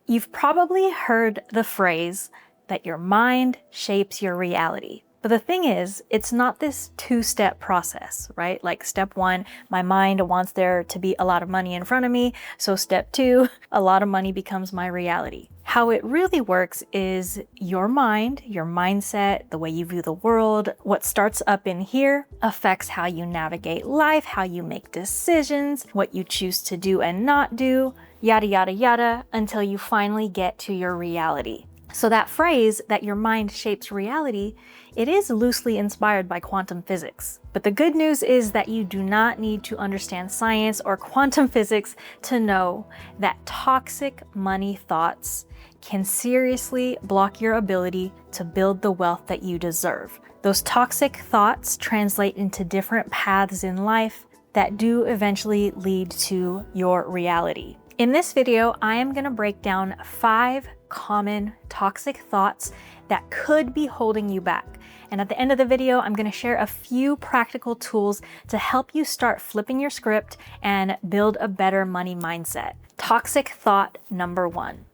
You've probably heard the phrase that your mind shapes your reality. But the thing is, it's not this two-step process, right? Like step one, my mind wants there to be a lot of money in front of me. So step two, a lot of money becomes my reality. How it really works is your mind, your mindset, the way you view the world, what starts up in here affects how you navigate life, how you make decisions, what you choose to do and not do, yada, yada, yada, until you finally get to your reality. So that phrase that your mind shapes reality, it is loosely inspired by quantum physics. But the good news is that you do not need to understand science or quantum physics to know that toxic money thoughts can seriously block your ability to build the wealth that you deserve. Those toxic thoughts translate into different paths in life that do eventually lead to your reality. In this video, I am going to break down 5 common toxic thoughts that could be holding you back. And at the end of the video, I'm going to share a few practical tools to help you start flipping your script and build a better money mindset. Toxic thought number 1.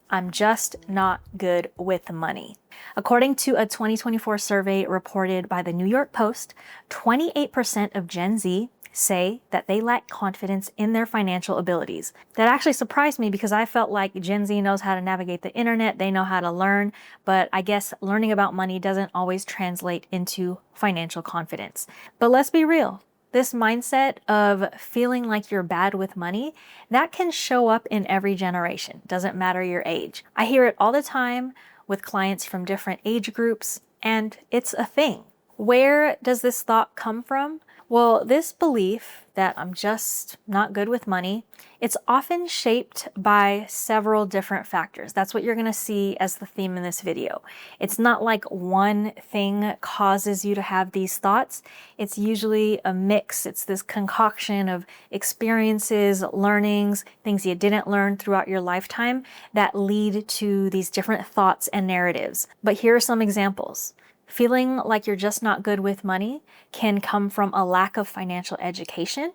I'm just not good with money. According to a 2024 survey reported by the New York Post, 28% of Gen Z say that they lack confidence in their financial abilities. That actually surprised me because I felt like Gen Z knows how to navigate the internet, they know how to learn, but I guess learning about money doesn't always translate into financial confidence. But let's be real. This mindset of feeling like you're bad with money, that can show up in every generation. Doesn't matter your age. I hear it all the time with clients from different age groups, and it's a thing. Where does this thought come from? Well, this belief that I'm just not good with money, it's often shaped by several different factors. That's what you're going to see as the theme in this video. It's not like one thing causes you to have these thoughts. It's usually a mix. It's this concoction of experiences, learnings, things you didn't learn throughout your lifetime that lead to these different thoughts and narratives. But here are some examples. Feeling like you're just not good with money can come from a lack of financial education,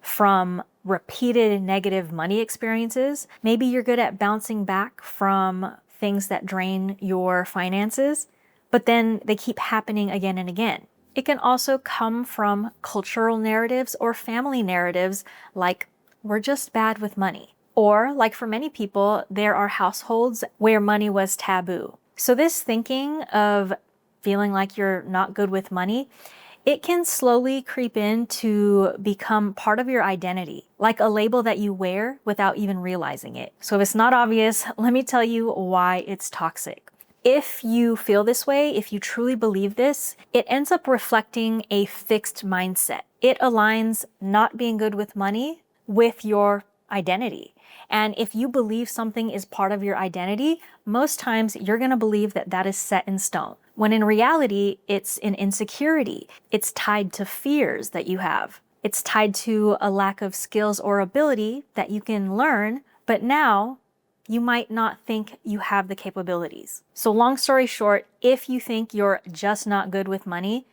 from repeated negative money experiences. Maybe you're good at bouncing back from things that drain your finances, but then they keep happening again and again. It can also come from cultural narratives or family narratives like, we're just bad with money. Or, like for many people, there are households where money was taboo. So this thinking of feeling like you're not good with money, it can slowly creep in to become part of your identity, like a label that you wear without even realizing it. So if it's not obvious, let me tell you why it's toxic. If you feel this way, if you truly believe this, it ends up reflecting a fixed mindset. It aligns not being good with money with your identity. And if you believe something is part of your identity, most times you're going to believe that that is set in stone. When in reality, it's an insecurity. It's tied to fears that you have. It's tied to a lack of skills or ability that you can learn, but now you might not think you have the capabilities. So long story short, if you think you're just not good with money,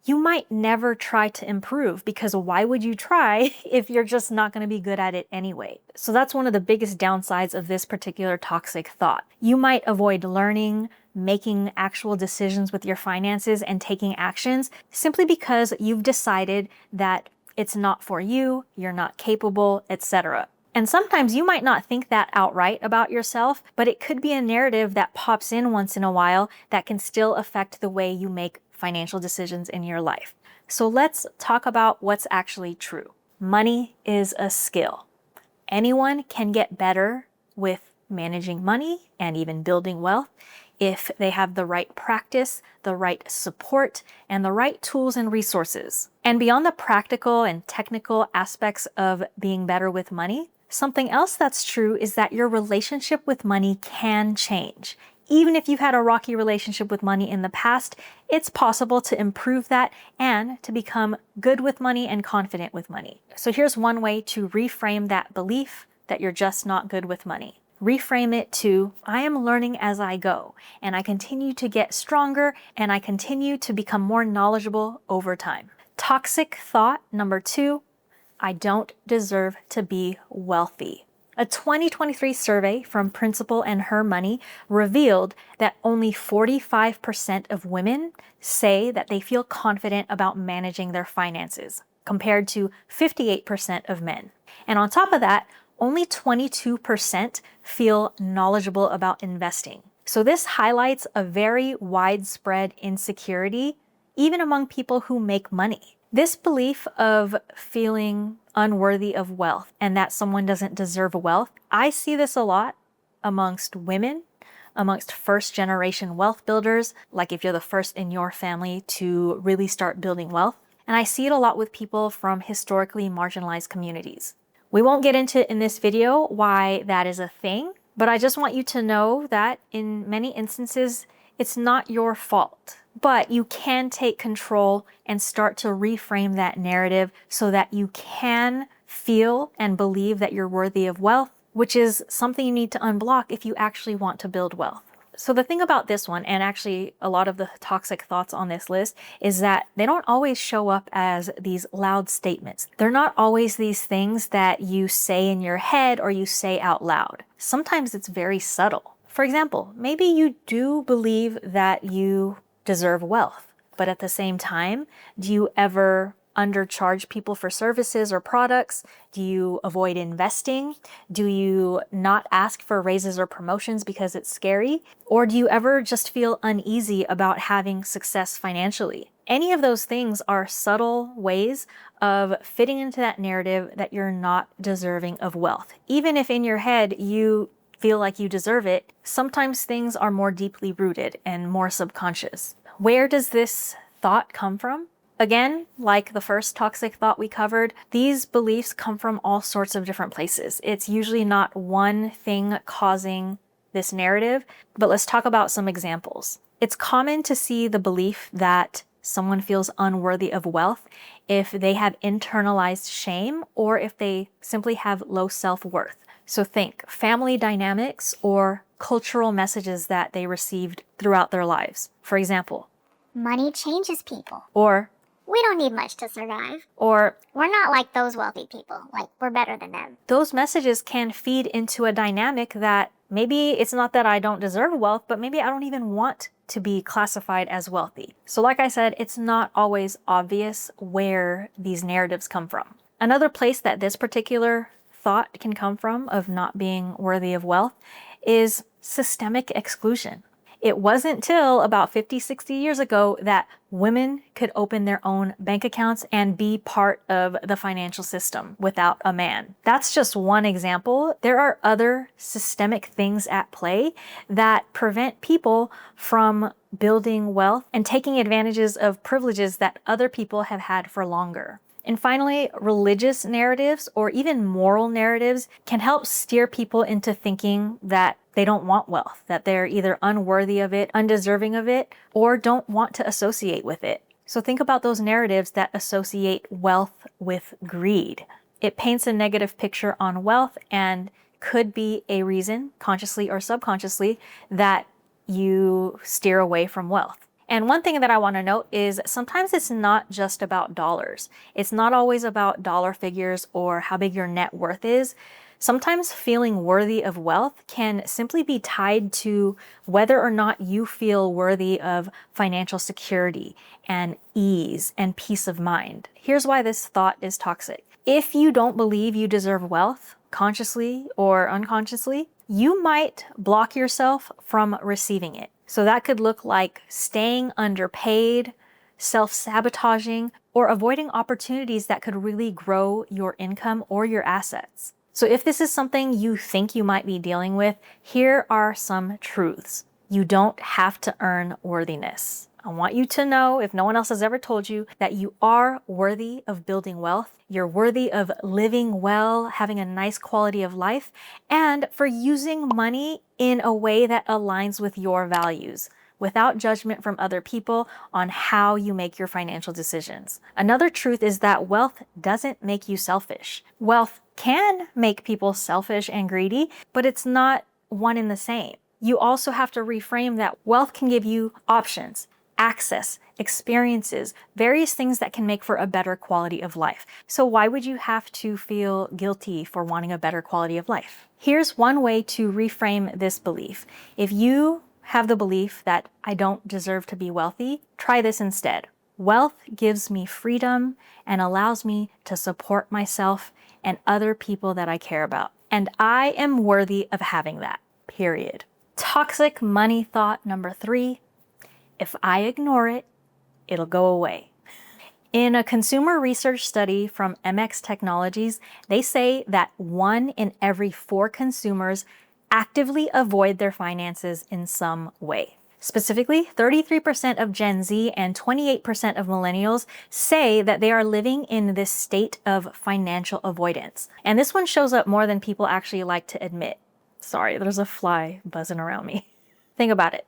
you might never try to improve, because why would you try if you're just not going to be good at it anyway? So that's one of the biggest downsides of this particular toxic thought. You might avoid learning, making actual decisions with your finances, and taking actions simply because you've decided that it's not for you, you're not capable, etc. And sometimes you might not think that outright about yourself, but it could be a narrative that pops in once in a while that can still affect the way you make financial decisions in your life. So let's talk about what's actually true. Money is a skill. Anyone can get better with managing money and even building wealth if they have the right practice, the right support, and the right tools and resources. And beyond the practical and technical aspects of being better with money, something else that's true is that your relationship with money can change. Even if you've had a rocky relationship with money in the past, it's possible to improve that and to become good with money and confident with money. So here's one way to reframe that belief that you're just not good with money. Reframe it to, I am learning as I go, and I continue to get stronger, and I continue to become more knowledgeable over time. Toxic thought number 2, I don't deserve to be wealthy. A 2023 survey from Principal and Her Money revealed that only 45% of women say that they feel confident about managing their finances, compared to 58% of men. And on top of that, only 22% feel knowledgeable about investing. So this highlights a very widespread insecurity, even among people who make money. This belief of feeling unworthy of wealth and that someone doesn't deserve wealth, I see this a lot amongst women, amongst first-generation wealth builders, like if you're the first in your family to really start building wealth. And I see it a lot with people from historically marginalized communities. We won't get into in this video why that is a thing, but I just want you to know that in many instances, it's not your fault. But you can take control and start to reframe that narrative so that you can feel and believe that you're worthy of wealth, which is something you need to unblock if you actually want to build wealth. So the thing about this one, and actually a lot of the toxic thoughts on this list, is that they don't always show up as these loud statements. They're not always these things that you say in your head or you say out loud. Sometimes it's very subtle. For example, maybe you do believe that you deserve wealth, but at the same time, do you ever undercharge people for services or products? Do you avoid investing? Do you not ask for raises or promotions because it's scary? Or do you ever just feel uneasy about having success financially? Any of those things are subtle ways of fitting into that narrative that you're not deserving of wealth. Even if in your head you feel like you deserve it, sometimes things are more deeply rooted and more subconscious. Where does this thought come from? Again, like the first toxic thought we covered, these beliefs come from all sorts of different places. It's usually not one thing causing this narrative, but let's talk about some examples. It's common to see the belief that someone feels unworthy of wealth if they have internalized shame or if they simply have low self-worth. So think family dynamics or cultural messages that they received throughout their lives. For example, money changes people. Or we don't need much to survive. Or we're not like those wealthy people, like we're better than them. Those messages can feed into a dynamic that maybe it's not that I don't deserve wealth, but maybe I don't even want to be classified as wealthy. So like I said, it's not always obvious where these narratives come from. Another place that this particular thought can come from of not being worthy of wealth is systemic exclusion. It wasn't till about 50, 60 years ago that women could open their own bank accounts and be part of the financial system without a man. That's just one example. There are other systemic things at play that prevent people from building wealth and taking advantages of privileges that other people have had for longer. And finally, religious narratives or even moral narratives can help steer people into thinking that they don't want wealth, that they're either unworthy of it, undeserving of it, or don't want to associate with it. So think about those narratives that associate wealth with greed. It paints a negative picture on wealth and could be a reason, consciously or subconsciously, that you steer away from wealth. And one thing that I want to note is sometimes it's not just about dollars. It's not always about dollar figures or how big your net worth is. Sometimes feeling worthy of wealth can simply be tied to whether or not you feel worthy of financial security and ease and peace of mind. Here's why this thought is toxic. If you don't believe you deserve wealth, consciously or unconsciously, you might block yourself from receiving it. So that could look like staying underpaid, self-sabotaging, or avoiding opportunities that could really grow your income or your assets. So if this is something you think you might be dealing with, here are some truths. You don't have to earn worthiness. I want you to know, if no one else has ever told you, that you are worthy of building wealth. You're worthy of living well, having a nice quality of life, and for using money in a way that aligns with your values, without judgment from other people on how you make your financial decisions. Another truth is that wealth doesn't make you selfish. Wealth can make people selfish and greedy, but it's not one and the same. You also have to reframe that wealth can give you options, access, experiences, various things that can make for a better quality of life. So why would you have to feel guilty for wanting a better quality of life? Here's one way to reframe this belief. If you have the belief that I don't deserve to be wealthy, try this instead. Wealth gives me freedom and allows me to support myself and other people that I care about. And I am worthy of having that, period. Toxic money thought number 3, if I ignore it, it'll go away. In a consumer research study from MX Technologies, they say that 1 in every 4 consumers actively avoid their finances in some way. Specifically, 33% of Gen Z and 28% of millennials say that they are living in this state of financial avoidance. And this one shows up more than people actually like to admit. Sorry, there's a fly buzzing around me. Think about it.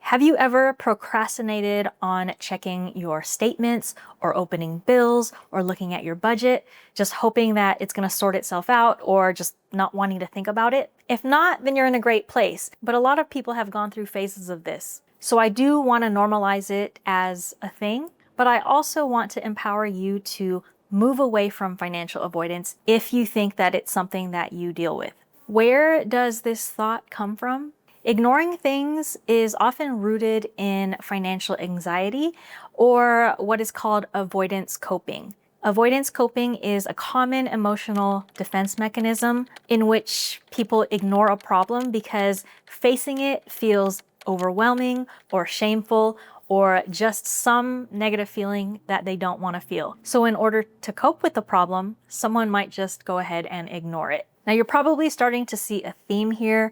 Have you ever procrastinated on checking your statements or opening bills or looking at your budget, just hoping that it's going to sort itself out or just not wanting to think about it? If not, then you're in a great place. But a lot of people have gone through phases of this. So I do want to normalize it as a thing, but I also want to empower you to move away from financial avoidance if you think that it's something that you deal with. Where does this thought come from? Ignoring things is often rooted in financial anxiety or what is called avoidance coping. Avoidance coping is a common emotional defense mechanism in which people ignore a problem because facing it feels overwhelming or shameful or just some negative feeling that they don't want to feel. So in order to cope with the problem, someone might just go ahead and ignore it. Now you're probably starting to see a theme here.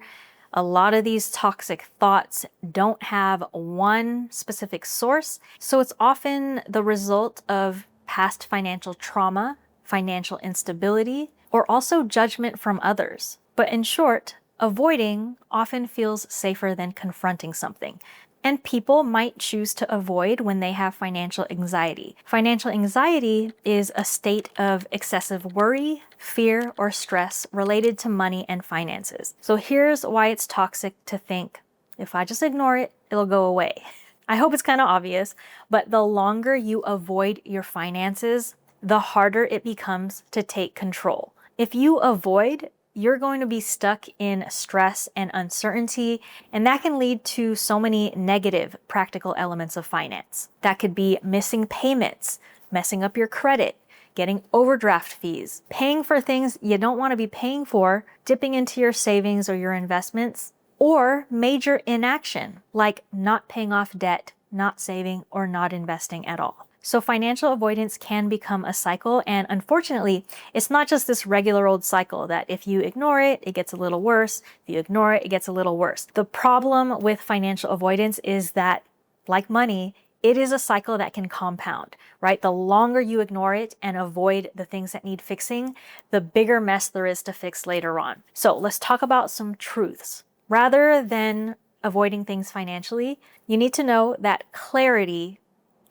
A lot of these toxic thoughts don't have one specific source, so it's often the result of past financial trauma, financial instability, or also judgment from others. But in short, avoiding often feels safer than confronting something. And people might choose to avoid when they have financial anxiety. Financial anxiety is a state of excessive worry, fear, or stress related to money and finances. So here's why it's toxic to think, if I just ignore it, it'll go away. I hope it's kind of obvious, but the longer you avoid your finances, the harder it becomes to take control. If you avoid, you're going to be stuck in stress and uncertainty, and that can lead to so many negative practical elements of finance. That could be missing payments, messing up your credit, getting overdraft fees, paying for things you don't want to be paying for, dipping into your savings or your investments, or major inaction, like not paying off debt, not saving, or not investing at all. So financial avoidance can become a cycle, and unfortunately, it's not just this regular old cycle that if you ignore it, it gets a little worse. If you ignore it, it gets a little worse. The problem with financial avoidance is that, like money, it is a cycle that can compound, right? The longer you ignore it and avoid the things that need fixing, the bigger mess there is to fix later on. So let's talk about some truths. Rather than avoiding things financially, you need to know that clarity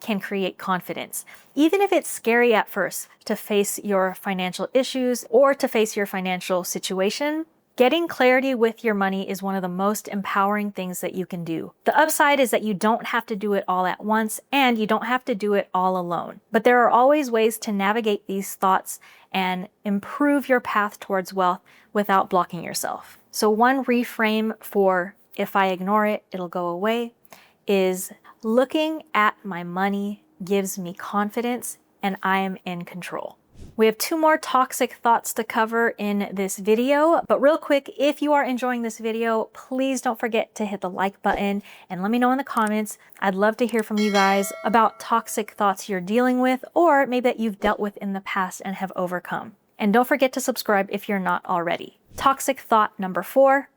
can create confidence. Even if it's scary at first to face your financial issues or to face your financial situation, getting clarity with your money is one of the most empowering things that you can do. The upside is that you don't have to do it all at once and you don't have to do it all alone. But there are always ways to navigate these thoughts and improve your path towards wealth without blocking yourself. So one reframe for if I ignore it, it'll go away is looking at my money gives me confidence and I am in control. We have 2 more toxic thoughts to cover in this video, but real quick, if you are enjoying this video, please don't forget to hit the like button and let me know in the comments. I'd love to hear from you guys about toxic thoughts you're dealing with or maybe that you've dealt with in the past and have overcome. And don't forget to subscribe if you're not already. Toxic thought number 4,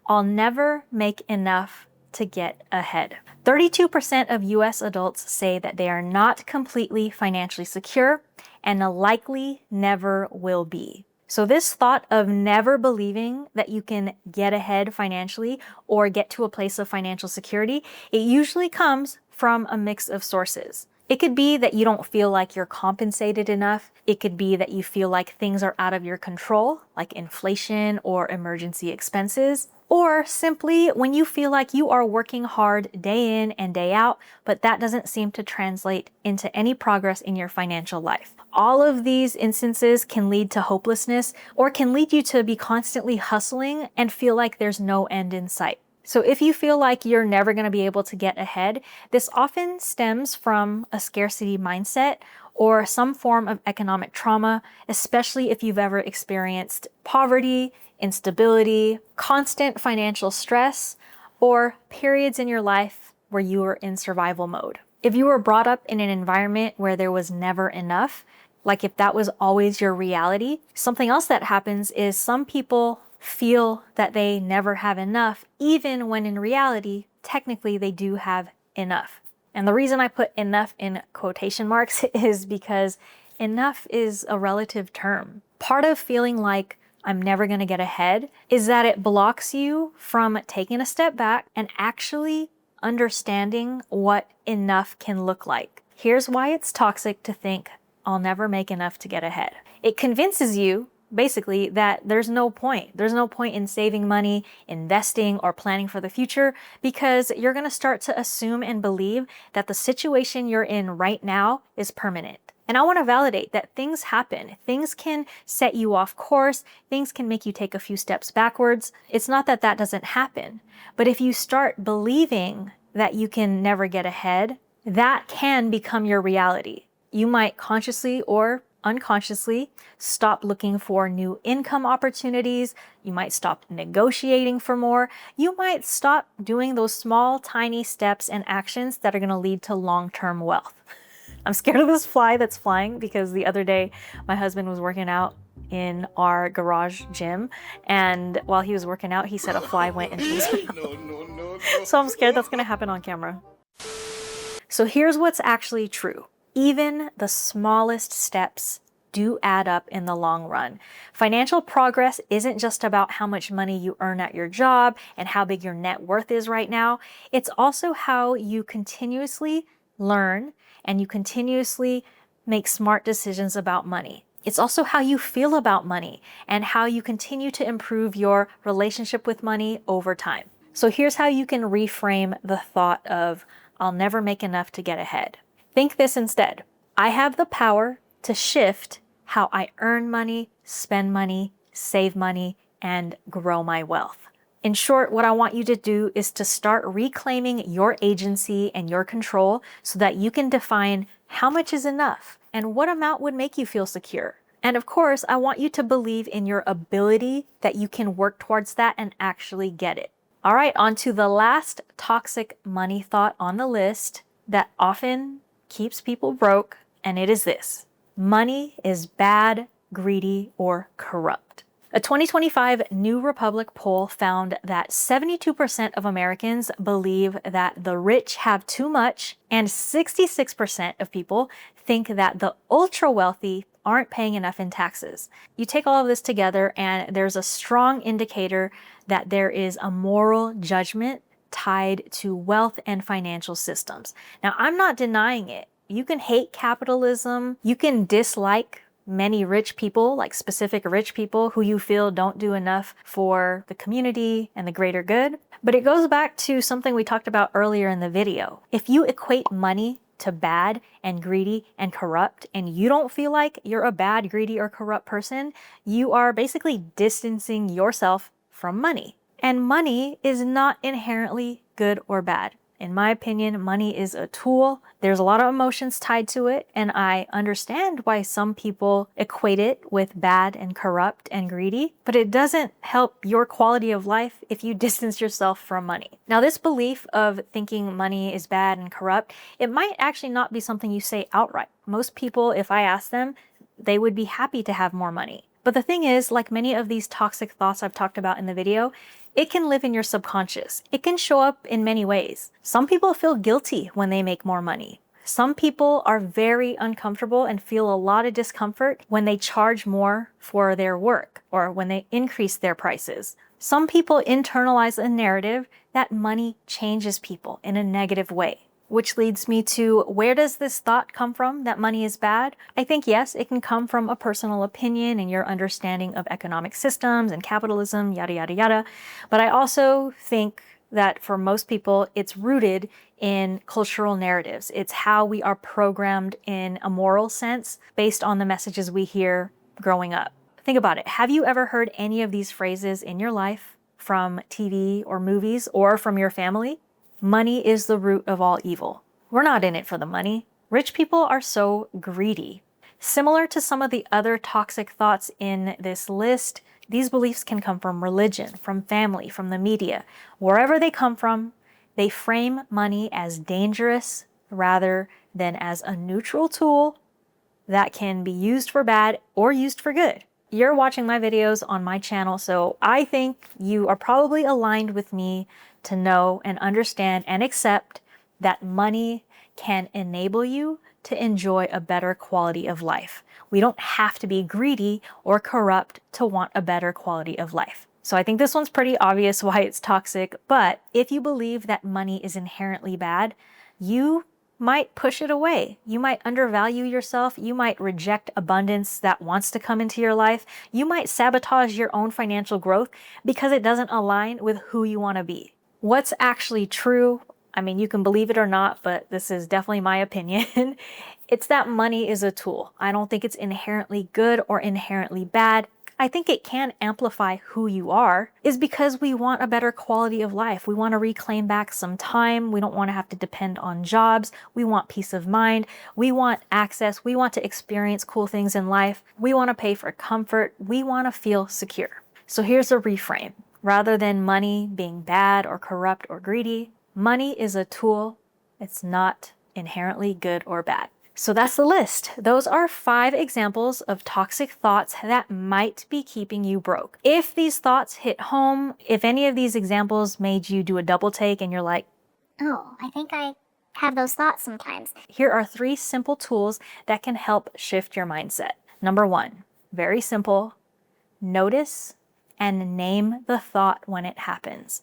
I'll never make enough to get ahead. 32% of US adults say that they are not completely financially secure and likely never will be. So this thought of never believing that you can get ahead financially or get to a place of financial security, it usually comes from a mix of sources. It could be that you don't feel like you're compensated enough. It could be that you feel like things are out of your control, like inflation or emergency expenses. Or simply when you feel like you are working hard day in and day out, but that doesn't seem to translate into any progress in your financial life. All of these instances can lead to hopelessness or can lead you to be constantly hustling and feel like there's no end in sight. So if you feel like you're never going to be able to get ahead, this often stems from a scarcity mindset or some form of economic trauma, especially if you've ever experienced poverty, instability, constant financial stress, or periods in your life where you were in survival mode. If you were brought up in an environment where there was never enough, like if that was always your reality, something else that happens is some people feel that they never have enough, even when in reality, technically they do have enough. And the reason I put enough in quotation marks is because enough is a relative term. Part of feeling like I'm never going to get ahead is that it blocks you from taking a step back and actually understanding what enough can look like. Here's why it's toxic to think I'll never make enough to get ahead. It convinces you basically that there's no point. There's no point in saving money, investing, or planning for the future because you're going to start to assume and believe that the situation you're in right now is permanent. And I want to validate that things happen. Things can set you off course. Things can make you take a few steps backwards. It's not that that doesn't happen. But if you start believing that you can never get ahead, that can become your reality. You might consciously or unconsciously stop looking for new income opportunities. You might stop negotiating for more. You might stop doing those small, tiny steps and actions that are going to lead to long-term wealth. I'm scared of this fly that's flying because the other day my husband was working out in our garage gym, and while he was working out, he said a fly went into his mouth. No. So I'm scared that's going to happen on camera. So here's what's actually true. Even the smallest steps do add up in the long run. Financial progress isn't just about how much money you earn at your job and how big your net worth is right now. It's also how you continuously learn and you continuously make smart decisions about money. It's also how you feel about money and how you continue to improve your relationship with money over time. So here's how you can reframe the thought of, I'll never make enough to get ahead. Think this instead. I have the power to shift how I earn money, spend money, save money, and grow my wealth. In short, what I want you to do is to start reclaiming your agency and your control so that you can define how much is enough and what amount would make you feel secure. And of course, I want you to believe in your ability that you can work towards that and actually get it. All right, on to the last toxic money thought on the list that often keeps people broke, and it is this: money is bad, greedy, or corrupt. A 2025 New Republic poll found that 72% of Americans believe that the rich have too much, and 66% of people think that the ultra wealthy aren't paying enough in taxes. You take all of this together, and there's a strong indicator that there is a moral judgment tied to wealth and financial systems. Now, I'm not denying it. You can hate capitalism. You can dislike many rich people, like specific rich people who you feel don't do enough for the community and the greater good. But it goes back to something we talked about earlier in the video. If you equate money to bad and greedy and corrupt, and you don't feel like you're a bad, greedy, or corrupt person, you are basically distancing yourself from money. And money is not inherently good or bad. In my opinion, money is a tool. There's a lot of emotions tied to it, and I understand why some people equate it with bad and corrupt and greedy, but it doesn't help your quality of life if you distance yourself from money. Now, this belief of thinking money is bad and corrupt, it might actually not be something you say outright. Most people, if I ask them, they would be happy to have more money. But the thing is, like many of these toxic thoughts I've talked about in the video, it can live in your subconscious. It can show up in many ways. Some people feel guilty when they make more money. Some people are very uncomfortable and feel a lot of discomfort when they charge more for their work or when they increase their prices. Some people internalize a narrative that money changes people in a negative way. Which leads me to, where does this thought come from that money is bad? I think yes, it can come from a personal opinion and your understanding of economic systems and capitalism, yada, yada, yada. But I also think that for most people, it's rooted in cultural narratives. It's how we are programmed in a moral sense based on the messages we hear growing up. Think about it. Have you ever heard any of these phrases in your life from TV or movies or from your family? Money is the root of all evil. We're not in it for the money. Rich people are so greedy. Similar to some of the other toxic thoughts in this list, these beliefs can come from religion, from family, from the media. Wherever they come from, they frame money as dangerous rather than as a neutral tool that can be used for bad or used for good. You're watching my videos on my channel, so I think you are probably aligned with me to know and understand and accept that money can enable you to enjoy a better quality of life. We don't have to be greedy or corrupt to want a better quality of life. So I think this one's pretty obvious why it's toxic, but if you believe that money is inherently bad, you might push it away. You might undervalue yourself. You might reject abundance that wants to come into your life. You might sabotage your own financial growth because it doesn't align with who you want to be. What's actually true, I mean, you can believe it or not, but this is definitely my opinion. It's that money is a tool. I don't think it's inherently good or inherently bad. I think it can amplify who you are, is because we want a better quality of life. We want to reclaim back some time. We don't want to have to depend on jobs. We want peace of mind. We want access. We want to experience cool things in life. We want to pay for comfort. We want to feel secure. So here's a reframe. Rather than money being bad or corrupt or greedy, money is a tool. It's not inherently good or bad. So that's the list. Those are 5 examples of toxic thoughts that might be keeping you broke. If these thoughts hit home, if any of these examples made you do a double take and you're like, Oh, I think I have those thoughts sometimes. here are 3 simple tools that can help shift your mindset. Number 1, very simple, notice and name the thought when it happens.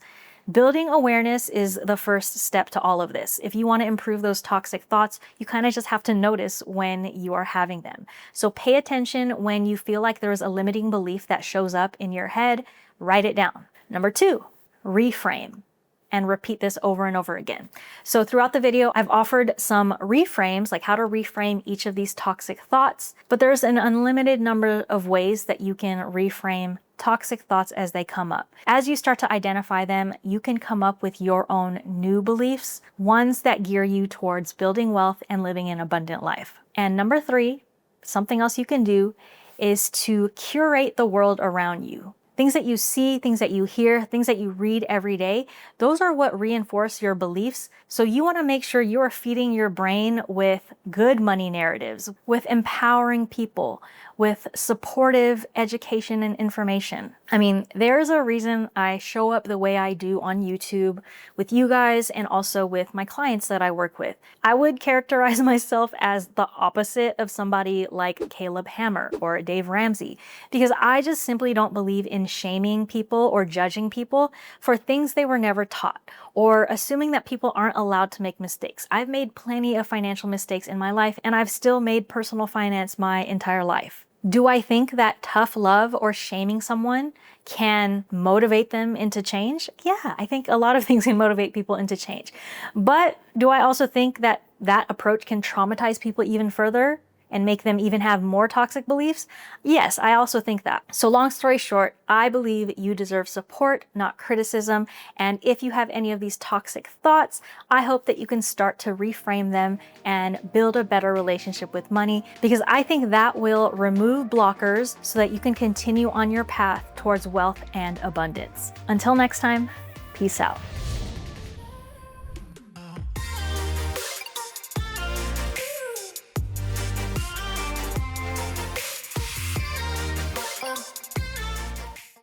Building awareness is the first step to all of this. If you want to improve those toxic thoughts, you kind of just have to notice when you are having them. So pay attention when you feel like there's a limiting belief that shows up in your head, write it down. Number 2, reframe. And repeat this over and over again. So throughout the video, I've offered some reframes, like how to reframe each of these toxic thoughts, but there's an unlimited number of ways that you can reframe toxic thoughts as they come up. As you start to identify them, you can come up with your own new beliefs, ones that gear you towards building wealth and living an abundant life. And number 3, something else you can do is to curate the world around you. Things that you see, things that you hear, things that you read every day, those are what reinforce your beliefs. So you want to make sure you are feeding your brain with good money narratives, with empowering people, with supportive education and information. I mean, there's a reason I show up the way I do on YouTube with you guys and also with my clients that I work with. I would characterize myself as the opposite of somebody like Caleb Hammer or Dave Ramsey, because I just simply don't believe in shaming people or judging people for things they were never taught, or assuming that people aren't allowed to make mistakes. I've made plenty of financial mistakes in my life, and I've still made personal finance my entire life. Do I think that tough love or shaming someone can motivate them into change? Yeah, I think a lot of things can motivate people into change. But do I also think that that approach can traumatize people even further and make them even have more toxic beliefs? Yes, I also think that. So long story short, I believe you deserve support, not criticism. And if you have any of these toxic thoughts, I hope that you can start to reframe them and build a better relationship with money, because I think that will remove blockers so that you can continue on your path towards wealth and abundance. Until next time, peace out.